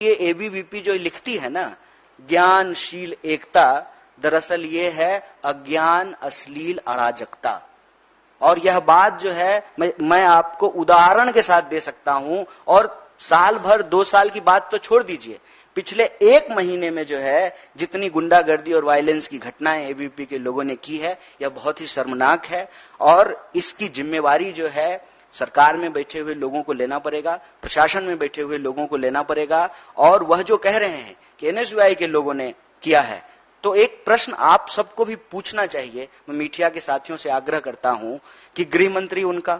ये एबीवीपी जो लिखती है ना, ज्ञानशील एकता, दरअसल ये है अज्ञान अश्लील अराजकता। और यह बात जो है मैं आपको उदाहरण के साथ दे सकता हूं, और साल भर 2 साल की बात तो छोड़ दीजिए, पिछले 1 महीने में जो है जितनी गुंडागर्दी और वायलेंस की घटनाएं एबीवीपी के लोगों ने की है, यह बहुत ही शर्मनाक है। और इसकी जिम्मेवारी जो है सरकार में बैठे हुए लोगों को लेना पड़ेगा, प्रशासन में बैठे हुए लोगों को लेना पड़ेगा। और वह जो कह रहे हैं कि एनएसयूआई के लोगों ने किया है, तो एक प्रश्न आप सबको भी पूछना चाहिए। मैं मीडिया के साथियों से आग्रह करता हूं कि गृह मंत्री उनका,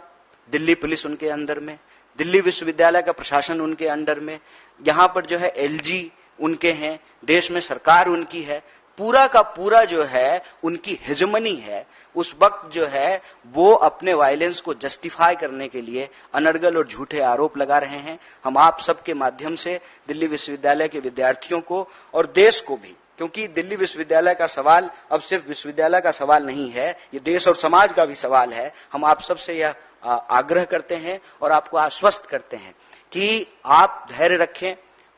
दिल्ली पुलिस उनके अंडर में, दिल्ली विश्वविद्यालय का प्रशासन उनके अंडर में, यहाँ पर जो है एलजी उनके हैं, देश में सरकार उनकी है, पूरा का पूरा जो है उनकी हेजमनी है। उस वक्त जो है वो अपने वायलेंस को जस्टिफाई करने के लिए अनर्गल और झूठे आरोप लगा रहे हैं। हम आप सबके माध्यम से दिल्ली विश्वविद्यालय के विद्यार्थियों को और देश को भी, क्योंकि दिल्ली विश्वविद्यालय का सवाल अब सिर्फ विश्वविद्यालय का सवाल नहीं है, ये देश और समाज का भी सवाल है। हम आप सबसे यह आग्रह करते हैं और आपको आश्वस्त करते हैं कि आप धैर्य रखें,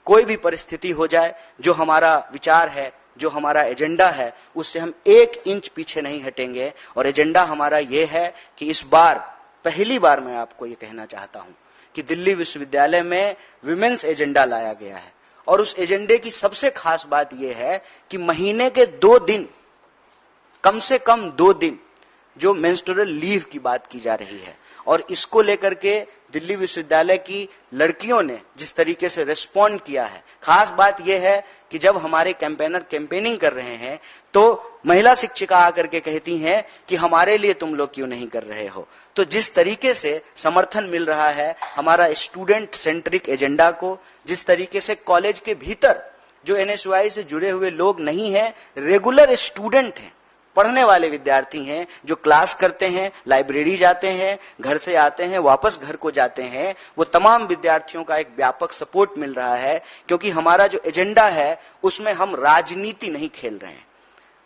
कोई भी परिस्थिति हो जाए, जो हमारा विचार है, जो हमारा एजेंडा है, उससे हम 1 इंच पीछे नहीं हटेंगे। और एजेंडा हमारा ये है कि इस बार पहली बार मैं आपको ये कहना चाहता हूं कि दिल्ली विश्वविद्यालय में विमेंस एजेंडा लाया गया है। और उस एजेंडे की सबसे खास बात यह है कि महीने के 2 दिन, कम से कम 2 दिन जो मेंस्ट्रुअल लीव की बात की जा रही है, और इसको लेकर के दिल्ली विश्वविद्यालय की लड़कियों ने जिस तरीके से रिस्पॉन्ड किया है, खास बात यह है कि जब हमारे कैंपेनर कैंपेनिंग कर रहे हैं तो महिला शिक्षिका आकर के कहती हैं कि हमारे लिए तुम लोग क्यों नहीं कर रहे हो। तो जिस तरीके से समर्थन मिल रहा है हमारा स्टूडेंट सेंट्रिक एजेंडा को, जिस तरीके से कॉलेज के भीतर जो एनएसयूआई से जुड़े हुए लोग नहीं हैं, रेगुलर स्टूडेंट हैं, पढ़ने वाले विद्यार्थी हैं, जो क्लास करते हैं, लाइब्रेरी जाते हैं, घर से आते हैं, वापस घर को जाते हैं, वो तमाम विद्यार्थियों का एक व्यापक सपोर्ट मिल रहा है। क्योंकि हमारा जो एजेंडा है उसमें हम राजनीति नहीं खेल रहे हैं।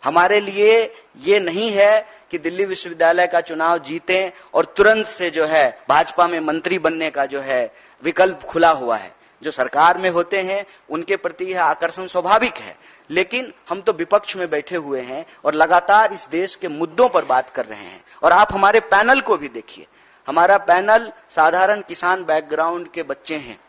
हमारे लिए ये नहीं है कि दिल्ली विश्वविद्यालय का चुनाव जीतें और तुरंत से जो है भाजपा में मंत्री बनने का जो है विकल्प खुला हुआ है। जो सरकार में होते हैं उनके प्रति यह आकर्षण स्वाभाविक है, लेकिन हम तो विपक्ष में बैठे हुए हैं और लगातार इस देश के मुद्दों पर बात कर रहे हैं। और आप हमारे पैनल को भी देखिए, हमारा पैनल साधारण किसान बैकग्राउंड के बच्चे हैं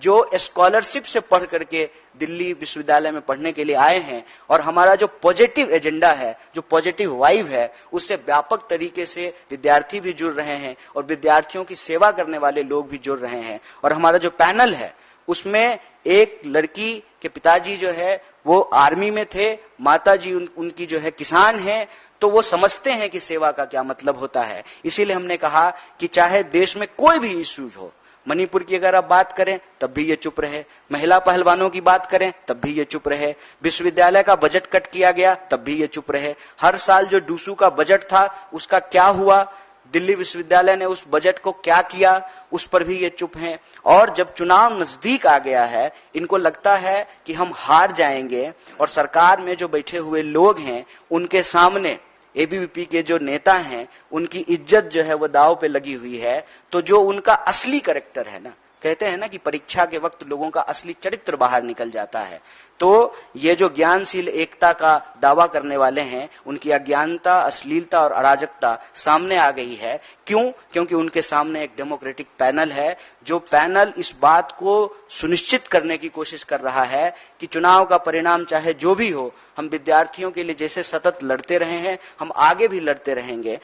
जो स्कॉलरशिप से पढ़ करके दिल्ली विश्वविद्यालय में पढ़ने के लिए आए हैं। और हमारा जो पॉजिटिव एजेंडा है, जो पॉजिटिव वाइब है, उससे व्यापक तरीके से विद्यार्थी भी जुड़ रहे हैं और विद्यार्थियों की सेवा करने वाले लोग भी जुड़ रहे हैं। और हमारा जो पैनल है उसमें एक लड़की के पिताजी जो है वो आर्मी में थे, माताजी उनकी जो है किसान है, तो वो समझते हैं कि सेवा का क्या मतलब होता है। इसीलिए हमने कहा कि चाहे देश में कोई भी इश्यूज हो, मणिपुर की अगर आप बात करें तब भी ये चुप रहे, महिला पहलवानों की बात करें तब भी ये चुप रहे, विश्वविद्यालय का बजट कट किया गया तब भी ये चुप रहे, हर साल जो डूसू का बजट था उसका क्या हुआ, दिल्ली विश्वविद्यालय ने उस बजट को क्या किया, उस पर भी ये चुप हैं। और जब चुनाव नजदीक आ गया है, इनको लगता है कि हम हार जाएंगे और सरकार में जो बैठे हुए लोग हैं उनके सामने एबीवीपी के जो नेता हैं उनकी इज्जत जो है वो दांव पे लगी हुई है। तो जो उनका असली कैरेक्टर है ना, कहते हैं ना कि परीक्षा के वक्त लोगों का असली चरित्र बाहर निकल जाता है, तो ये जो ज्ञानशील एकता का दावा करने वाले हैं उनकी अज्ञानता, अश्लीलता और अराजकता सामने आ गई है। क्यों? क्योंकि उनके सामने एक डेमोक्रेटिक पैनल है, जो पैनल इस बात को सुनिश्चित करने की कोशिश कर रहा है कि चुनाव का परिणाम चाहे जो भी हो, हम विद्यार्थियों के लिए जैसे सतत लड़ते रहे हैं, हम आगे भी लड़ते रहेंगे।